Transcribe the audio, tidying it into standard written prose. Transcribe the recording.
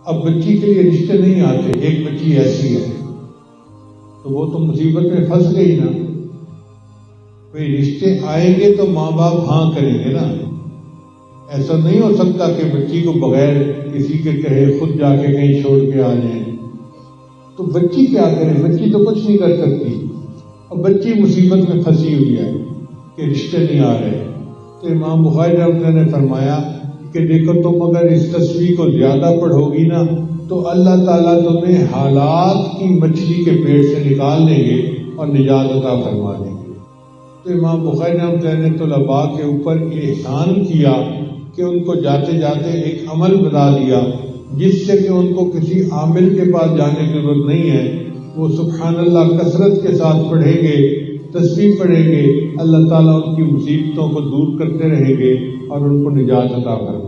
اب بچی کے لیے رشتے نہیں آتے، ایک بچی ایسی ہے تو وہ تو مصیبت میں پھنس گئی نا. بھئی رشتے آئیں گے تو ماں باپ ہاں کریں گے نا. ایسا نہیں ہو سکتا کہ بچی کو بغیر کسی کے کہے خود جا کے کہیں چھوڑ کے آ جائیں. تو بچی کیا کرے؟ بچی تو کچھ نہیں کر سکتی. اب بچی مصیبت میں پھنسی ہوئی ہے کہ رشتے نہیں آ رہے. تو امام بخاری رحمۃ اللہ نے فرمایا کہ دیکھو تم اگر اس تصویر کو زیادہ پڑھو گی نا تو اللہ تعالیٰ تمہیں حالات کی مچھلی کے پیٹ سے نکال دیں گے اور نجات عطا فرما دیں گے. تو امام بخاری رحمۃ اللہ نے طلباء کے اوپر احسان کیا کہ ان کو جاتے جاتے ایک عمل بتا دیا جس سے کہ ان کو کسی عامل کے پاس جانے کی ضرورت نہیں ہے. وہ سبحان اللہ کثرت کے ساتھ پڑھیں گے، تسبیح پڑھیں گے، اللہ تعالیٰ ان کی مصیبتوں کو دور کرتے رہیں گے اور ان کو نجات عطا فرمائیں گے.